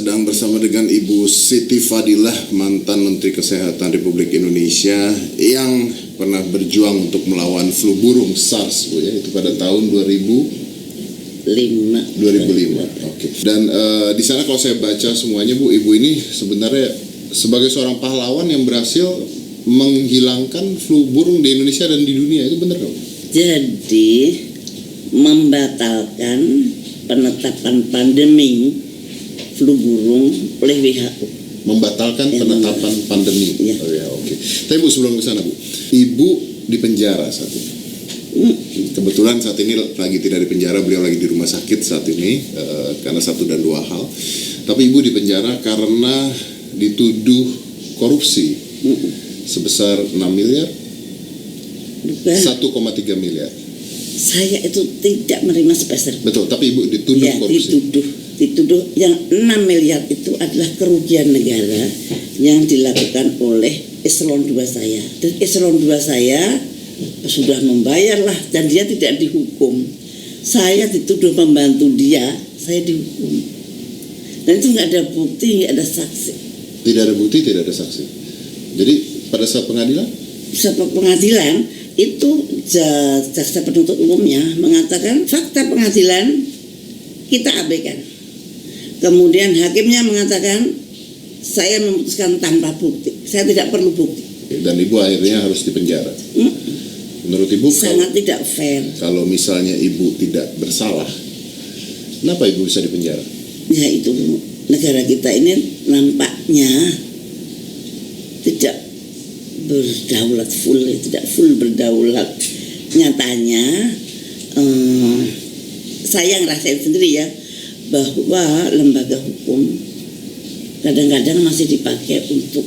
sedang bersama dengan Ibu Siti Fadilah, mantan Menteri Kesehatan Republik Indonesia yang pernah berjuang untuk melawan flu burung SARS, Bu, ya, itu pada tahun 2005. Oke. Dan di sana kalau saya baca semuanya, Bu, Ibu ini sebenarnya sebagai seorang pahlawan yang berhasil menghilangkan flu burung di Indonesia dan di dunia, itu benar dong? Jadi membatalkan penetapan pandemi flu burung oleh WHO. Membatalkan penetapan pandemi. Ya. Oh ya, oke. Tapi Bu, sebelum ke sana, Bu, Ibu di penjara saat ini. Kebetulan saat ini lagi tidak di penjara, beliau lagi di rumah sakit saat ini karena satu dan dua hal. Tapi Ibu di penjara karena dituduh korupsi sebesar 6 miliar, 1,3 miliar. Saya itu tidak menerima sepeser. Betul, tapi Ibu dituduh ya, korupsi. Dituduh yang 6 miliar itu adalah kerugian negara yang dilakukan oleh eselon 2 saya. Dan eselon 2 saya sudah membayar lah, dan dia tidak dihukum. Saya dituduh membantu dia, saya dihukum. Dan itu nggak ada bukti, nggak ada saksi. Tidak ada bukti, tidak ada saksi. Jadi pada saat pengadilan? Saat pengadilan itu jaksa penuntut umumnya mengatakan fakta pengadilan kita abaikan. Kemudian hakimnya mengatakan saya memutuskan tanpa bukti, saya tidak perlu bukti. Dan Ibu akhirnya harus dipenjara. Menurut Ibu sangat tidak fair. Kalau misalnya Ibu tidak bersalah, kenapa Ibu bisa dipenjara? Ya itu, negara kita ini nampaknya tidak berdaulat full, tidak full berdaulat. Nyatanya saya ngerasain sendiri ya, bahwa lembaga hukum kadang-kadang masih dipakai untuk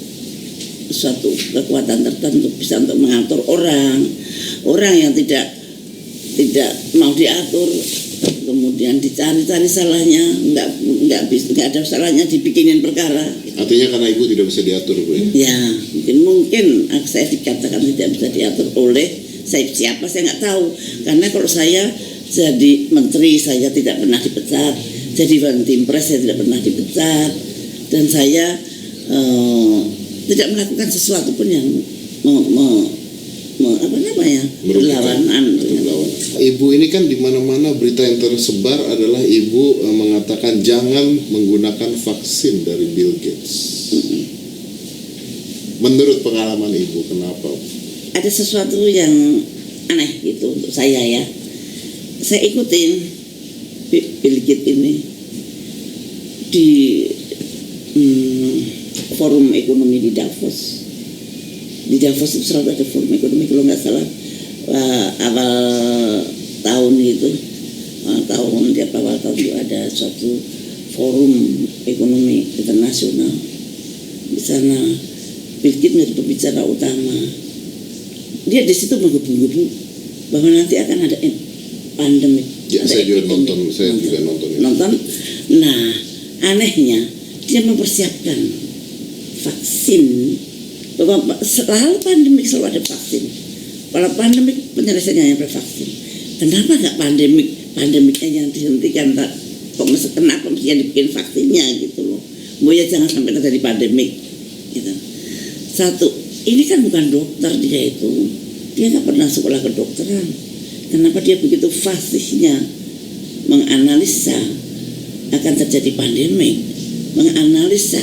suatu kekuatan tertentu, bisa untuk mengatur orang yang tidak mau diatur, kemudian dicari-cari salahnya, nggak ada salahnya dibikinin perkara. Artinya karena Ibu tidak bisa diatur, Bu? Ya, mungkin saya dikatakan tidak bisa diatur oleh siapa saya nggak tahu. Karena kalau saya jadi menteri saya tidak pernah dipecat, jadi Bantimpres saya tidak pernah dipecat, dan saya tidak melakukan sesuatu pun yang berlawanan. Ibu ini kan di mana-mana berita yang tersebar adalah Ibu mengatakan jangan menggunakan vaksin dari Bill Gates. Menurut pengalaman Ibu, kenapa? Ada sesuatu yang aneh gitu untuk saya ya. Saya ikutin Bill Gates ini di forum ekonomi di Davos. Di Davos itu selalu ada forum ekonomi, kalau nggak salah awal tahun itu, awal tahun itu ada suatu forum ekonomi internasional. Di sana Bill Gates menjadi pembicara utama. Dia di situ menggebu-gebu bahwa nanti akan ada pandemi. Ya, saya juga nonton. Nah, anehnya dia mempersiapkan vaksin. Bahwa selalu pandemi selalu ada vaksin. Kalau pandemi penyelesaiannya yang vaksin. Kenapa nggak pandemiknya yang dihentikan? Kenapa mesti dibikin vaksinnya gitu loh? Ya jangan sampai terjadi pandemik gitu. Satu, ini kan bukan dokter dia itu. Dia nggak pernah sekolah kedokteran. Kenapa dia begitu fasihnya menganalisa akan terjadi pandemik, menganalisa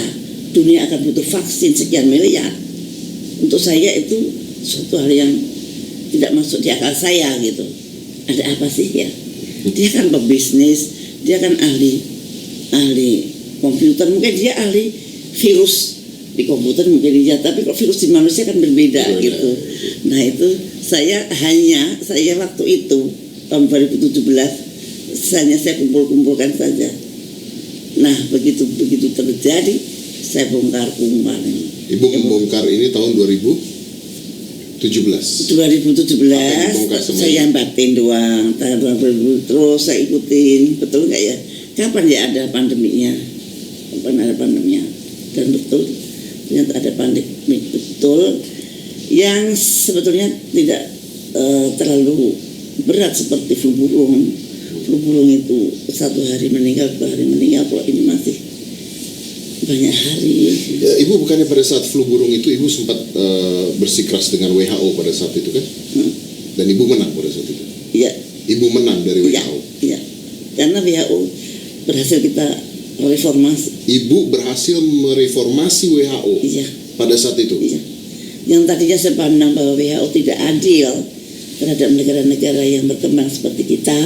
dunia akan butuh vaksin sekian miliar. Untuk saya itu suatu hal yang tidak masuk di akal saya gitu. Ada apa sih ya? Dia kan pebisnis, dia kan ahli komputer, mungkin dia ahli virus di komputer mungkin dia, tapi kalau virus di manusia kan berbeda gitu. Nah itu saya waktu itu tahun 2017 saya kumpulkan saja. Nah begitu terjadi saya bongkar. Ibu membongkar ini tahun 2017. Saya batin doang tahun 2000, terus saya ikutin, betul nggak ya? Kapan ya ada pandeminya? Dan betul ternyata ada pandemi betul, yang sebetulnya tidak terlalu berat seperti flu burung. Flu burung itu 1 hari meninggal, 2 hari meninggal. Kalau ini masih banyak hari. Ya, Ibu bukannya pada saat flu burung itu Ibu sempat bersikeras dengan WHO pada saat itu kan? Dan Ibu menang pada saat itu. Iya. Ibu menang dari WHO. Iya. Iya. Karena WHO berhasil kita reformasi. Ibu berhasil mereformasi WHO. Iya. Pada saat itu. Iya. Yang tadinya saya pandang bahwa WHO tidak adil terhadap negara-negara yang berkembang seperti kita,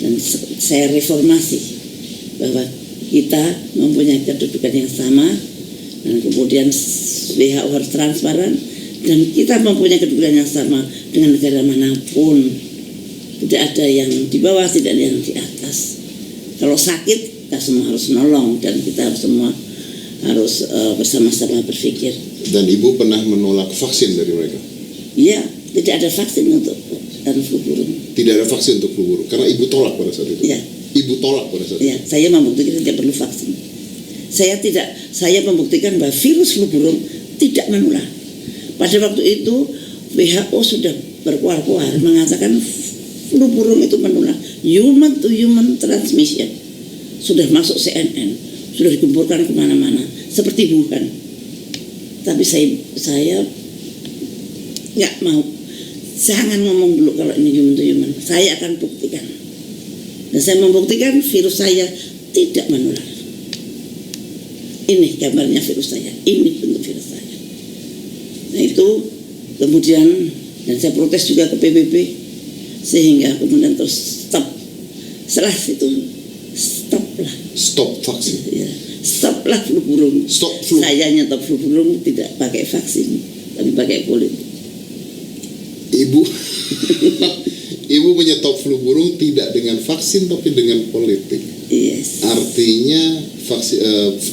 dan saya reformasi bahwa kita mempunyai kedudukan yang sama, dan kemudian WHO harus transparan, dan kita mempunyai kedudukan yang sama dengan negara manapun. Tidak ada yang di bawah, tidak ada yang di atas. Kalau sakit, kita semua harus nolong, dan kita semua harus bersama-sama berpikir. Dan Ibu pernah menolak vaksin dari mereka? Iya, tidak ada vaksin untuk flu burung. Tidak ada vaksin untuk flu burung, karena Ibu tolak pada saat itu? Iya. Ibu tolak pada saat itu? Iya, saya membuktikan tidak perlu vaksin. Saya membuktikan bahwa virus flu burung tidak menular. Pada waktu itu WHO sudah berkuar-kuar mengatakan flu burung itu menular, human to human transmission. Sudah masuk CNN, sudah dikumpulkan kemana-mana, seperti Wuhan. Tapi saya nggak mau, jangan ngomong dulu kalau ini human to human. Saya akan buktikan, dan saya membuktikan virus saya tidak menular. Ini gambarnya virus saya, ini bentuk virus saya. Nah itu kemudian, dan saya protes juga ke PBB, sehingga kemudian terus stop. Setelah itu stoplah. Stop vaksin. Ya, stoplah flu burung. Stop flu. Saya nyetop flu burung tidak pakai vaksin, tapi pakai kulit. Ibu Ibu menyetop flu burung tidak dengan vaksin tapi dengan politik. Yes. Artinya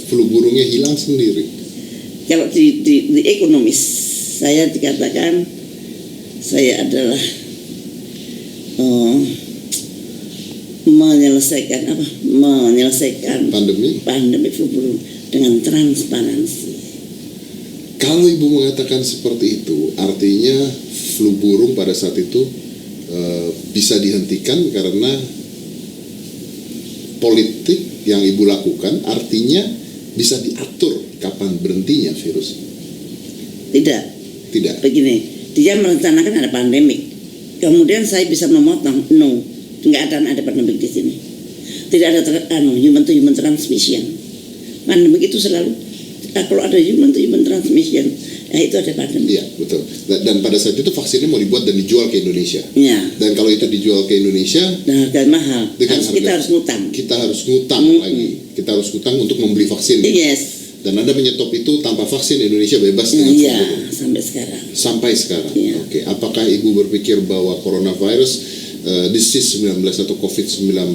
flu burungnya hilang sendiri. Kalau di ekonomis saya dikatakan saya adalah menyelesaikan pandemi flu burung dengan transparansi. Kalau Ibu mengatakan seperti itu, artinya flu burung pada saat itu bisa dihentikan karena politik yang Ibu lakukan, artinya bisa diatur kapan berhentinya virus. Tidak. Begini, dia merencanakan ada pandemik, kemudian saya bisa memotong. No, nggak akan ada pandemik di sini. Tidak ada human to human transmission. Pandemik itu selalu kalau ada human to human transmission, itu ada pandemi. Iya, betul. Dan pada saat itu vaksinnya mau dibuat dan dijual ke Indonesia. Ya. Dan kalau itu dijual ke Indonesia, harga mahal. Kita harus ngutang. Kita harus ngutang lagi. Kita harus ngutang untuk membeli vaksin. Yes. Dan Anda menyetop itu tanpa vaksin, Indonesia bebas dengan Iya, sampai sekarang. Sampai sekarang. Ya. Oke. Apakah Ibu berpikir bahwa coronavirus, disease 19 atau COVID-19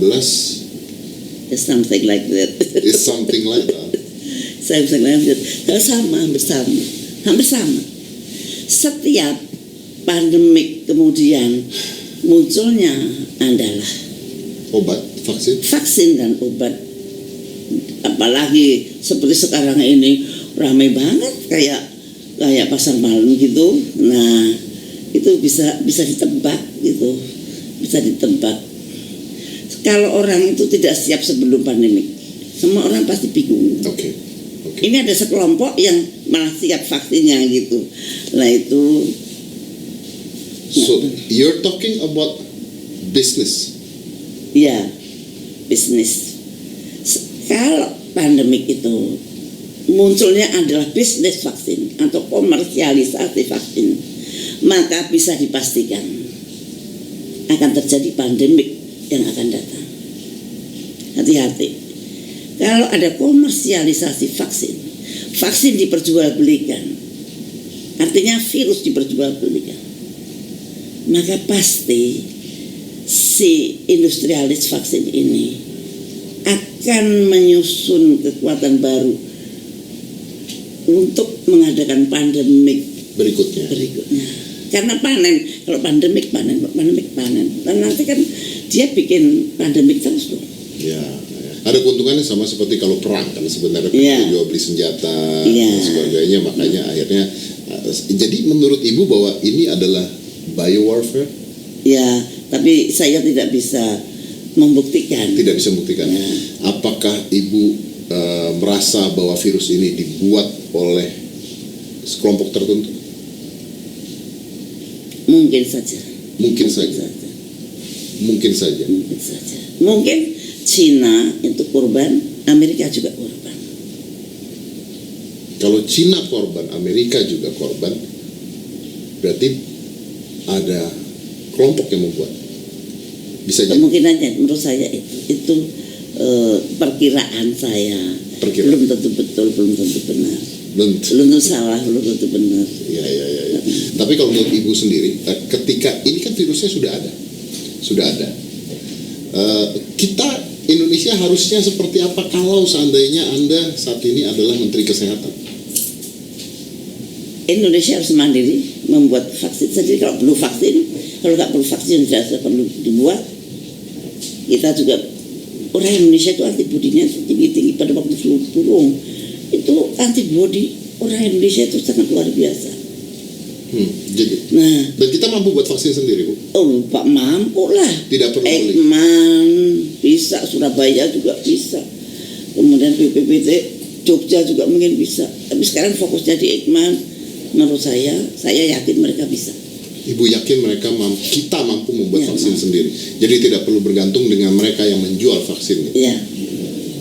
It's something like that. is something like that? Hampir sama. Setiap pandemik kemudian munculnya adalah Obat, vaksin dan obat. Apalagi seperti sekarang ini ramai banget kayak pasar malam gitu. Nah, itu bisa ditebak gitu. Bisa ditebak. Kalau orang itu tidak siap sebelum pandemik, semua orang pasti bingung. Oke. Ini ada sekelompok yang malah siap vaksinnya gitu. Nah itu. So you're talking about business. Ya, bisnis. Kalau pandemik itu munculnya adalah bisnis vaksin atau komersialisasi vaksin, maka bisa dipastikan akan terjadi pandemik yang akan datang. Hati-hati. Kalau ada komersialisasi vaksin diperjualbelikan, artinya virus diperjualbelikan, maka pasti si industrialis vaksin ini akan menyusun kekuatan baru untuk mengadakan pandemik berikutnya. Karena kalau pandemik panen. Dan nanti kan dia bikin pandemik terus loh. Ya. Ada keuntungannya sama seperti kalau perang kan sebenarnya jual beli senjata dan sebagainya, makanya akhirnya jadi menurut Ibu bahwa ini adalah biowarfare? Ya, tapi saya tidak bisa membuktikan. Tidak bisa membuktikan. Ya. Apakah Ibu merasa bahwa virus ini dibuat oleh sekelompok tertentu? Mungkin saja. Mungkin saja. Mungkin saja. Mungkin saja. Mungkin Cina itu korban, Amerika juga korban. Kalau Cina korban, Amerika juga korban, berarti ada kelompok yang membuat. Bisa jadi. Kemungkinannya menurut saya itu perkiraan saya. Belum tentu betul, belum tentu benar. Belum tentu salah, belum tentu benar. Ya. Tapi kalau menurut Ibu sendiri, ketika ini kan virusnya sudah ada. Kita Indonesia harusnya seperti apa kalau seandainya Anda saat ini adalah Menteri Kesehatan? Indonesia harus mandiri membuat vaksin sendiri kalau perlu vaksin. Kalau nggak perlu vaksin tidak perlu dibuat. Kita juga orang Indonesia itu antibodinya tinggi pada waktu flu burung. Itu antibodi orang Indonesia itu sangat luar biasa. Jadi, dan kita mampu buat vaksin sendiri, Bu? Oh, Pak, mampu lah. Tidak perlu beli. Ekman bisa, Surabaya juga bisa. Kemudian BPPT Jogja juga mungkin bisa. Tapi sekarang fokusnya di Ekman. Menurut saya yakin mereka bisa. Ibu yakin kita mampu membuat vaksin sendiri. Jadi tidak perlu bergantung dengan mereka yang menjual vaksinnya. Iya.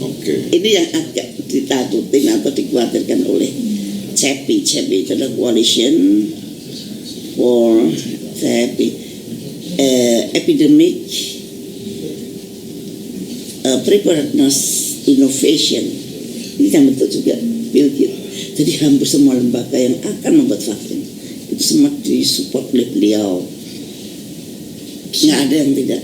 Oke. Ini yang agak ditakutin atau dikhawatirkan oleh CEPI itu adalah Coalition for Epidemic Preparedness Innovation. Ini yang bentuk juga Bill Gates. Jadi hampir semua lembaga yang akan membuat vaksin itu semua disupport oleh beliau. Nggak ada yang tidak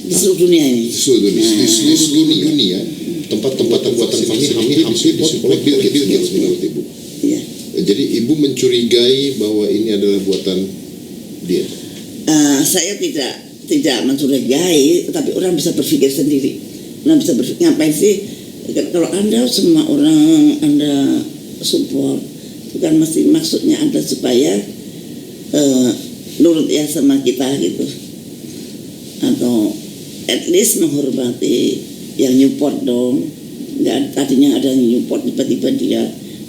di seluruh dunia ini. Di seluruh dunia tempat-tempat pembuatan vaksin hampir disupport oleh Bill Gates menurut Ibu. Iya. Jadi Ibu mencurigai bahwa ini adalah buatan dia. Saya tidak mencurigai, tapi orang bisa berpikir sendiri. Orang bisa berpikir ngapain sih? Kalau Anda semua orang Anda support, bukan mesti maksudnya Anda supaya nurut ya sama kita gitu, atau at least menghormati yang Newport dong. Nggak, tadinya ada Newport, tiba-tiba dia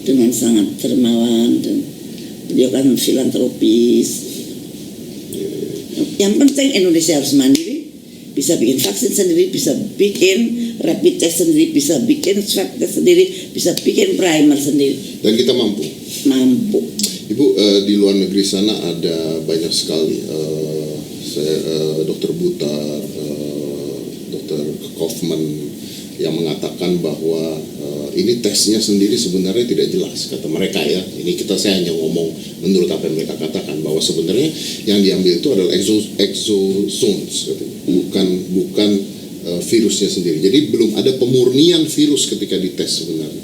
dengan sangat dermawan dan beliau kan filantropis. Yang penting Indonesia harus mandiri, bisa bikin vaksin sendiri, bisa bikin rapid test sendiri, bisa bikin swab test sendiri, bisa bikin primer sendiri. Dan kita mampu. Ibu, di luar negeri sana ada banyak sekali Dokter Butar, Dokter Kaufman yang mengatakan bahwa ini tesnya sendiri sebenarnya tidak jelas, kata mereka ya. Ini saya hanya ngomong menurut apa yang mereka katakan, bahwa sebenarnya yang diambil itu adalah exosomes, bukan virusnya sendiri. Jadi belum ada pemurnian virus ketika dites sebenarnya.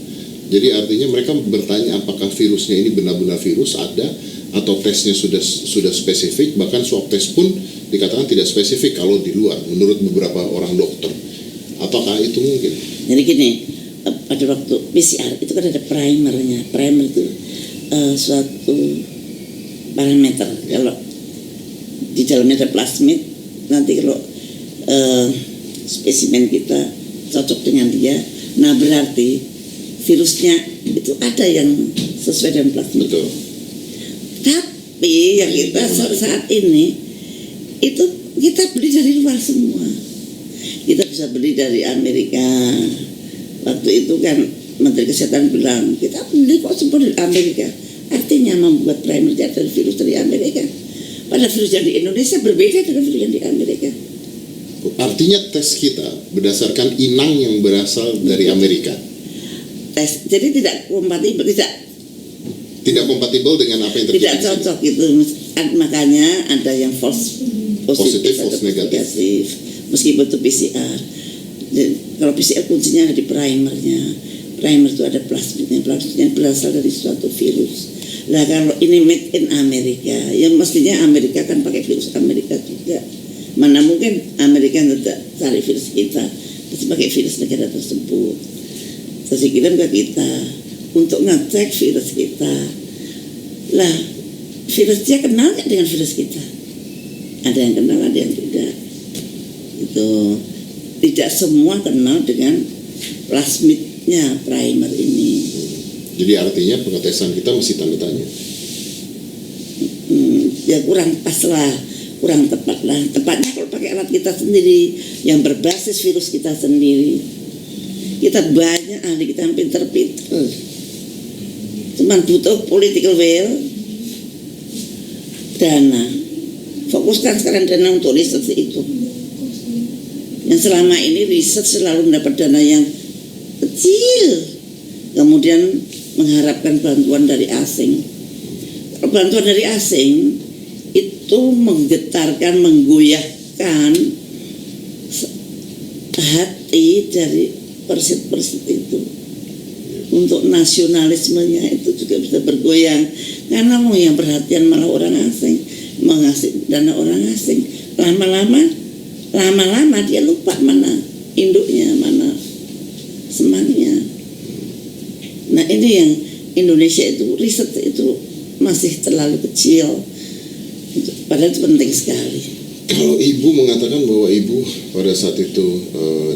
Jadi artinya mereka bertanya apakah virusnya ini benar-benar virus ada, atau tesnya sudah spesifik. Bahkan swab test pun dikatakan tidak spesifik kalau di luar menurut beberapa orang dokter. Apakah itu mungkin? Jadi gini, pada waktu PCR itu kan ada primernya. Primer itu suatu parameter. Kalau di dalamnya ada plasmid, nanti kalau spesimen kita cocok dengan dia, nah berarti virusnya itu ada yang sesuai dengan plasmid. Betul. Tapi yang kita saat ini itu kita beli dari luar semua. Kita bisa beli dari Amerika. Waktu itu kan Menteri Kesehatan bilang kita beli kok semua dari Amerika. Artinya membuat primer dari virus dari Amerika. Padahal virus yang di Indonesia berbeda dengan virus yang di Amerika. Artinya tes kita berdasarkan inang yang berasal dari Amerika. Tes, jadi tidak kompatibel, tidak kompatibel dengan apa yang terjadi. Tidak cocok gitu. Makanya ada yang false positif, false negatif. Meskipun itu PCR. Dan kalau PCR kuncinya ada di primernya. Primer itu ada plasmidnya. Plasmidnya berasal dari suatu virus. Nah kalau ini made in Amerika, yang mestinya Amerika kan pakai virus Amerika juga. Mana mungkin Amerika tidak cari virus kita, terus pakai virus negara tersebut. Terus dikirim ke kita untuk ngecek virus kita. Lah virusnya kenal nggak dengan virus kita? Ada yang kenal, ada yang tidak. Itu tidak semua kenal dengan plasmidnya Ya, primer ini. Jadi artinya pengetesan kita masih tanda tanya. Ya kurang pas lah, kurang tepat lah. Tepatnya kalau pakai alat kita sendiri yang berbasis virus kita sendiri. Kita banyak ahli, kita yang pinter-pinter. Cuman butuh political will, dana. Fokuskan sekarang dana untuk riset itu. Yang selama ini riset selalu mendapat dana yang kecil, kemudian mengharapkan bantuan dari asing. Kalau bantuan dari asing itu menggetarkan, menggoyahkan hati dari persit-persit itu. Untuk nasionalismenya itu juga bisa bergoyang, karena mau yang perhatian malah orang asing, mengasih dana orang asing. Lama-lama dia lupa mana induknya, mana semangnya. Nah ini yang Indonesia itu riset itu masih terlalu kecil, padahal itu penting sekali. Kalau ibu mengatakan bahwa ibu pada saat itu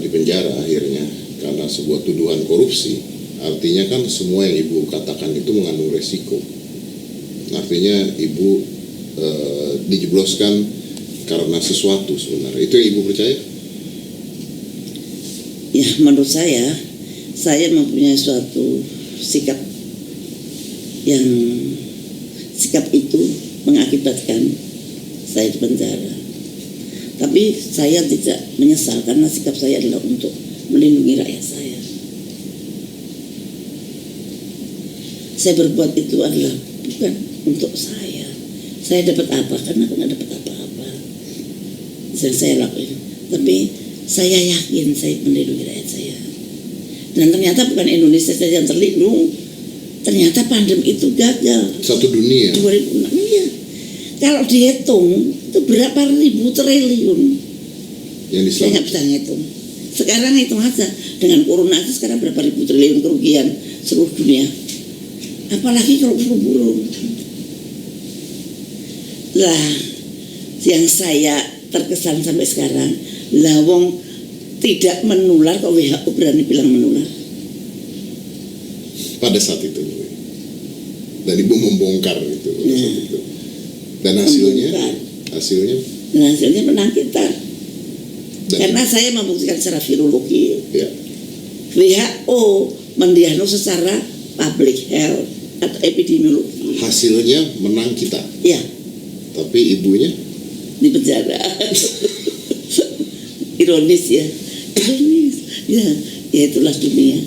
di penjara akhirnya karena sebuah tuduhan korupsi, artinya kan semua yang ibu katakan itu mengandung resiko. Artinya ibu dijebloskan karena sesuatu sebenarnya. Itu yang ibu percaya? Ya menurut saya mempunyai suatu sikap itu mengakibatkan saya di penjara. Tapi saya tidak menyesal karena sikap saya adalah untuk melindungi rakyat saya. Saya berbuat itu adalah bukan untuk saya. Saya dapat apa? Karena aku nggak dapat apa-apa. Saya lakuin. Tapi saya yakin saya melindungi rakyat saya. Dan ternyata bukan Indonesia saja yang terlindung. Ternyata pandemi itu gagal. Satu dunia. 2006 ya. Kalau dihitung itu berapa ribu triliun. Yang saya nggak bisa ngitung. Sekarang hitung aja dengan corona itu sekarang berapa ribu triliun kerugian seluruh dunia. Apalagi kalau flu burung. Lah, yang saya terkesan sampai sekarang, lawong tidak menular, kok WHO berani bilang menular. Pada saat itu, dan ibu membongkar itu pada saat itu. Dan hasilnya menang kita. Karena saya membuktikan secara virologi. Ya. WHO mendiagnosis secara public health atau epidemiologi. Hasilnya menang kita. Ya. Tapi ibunya di penjara. Ironis ya. Ironis. Ya itulah dunia.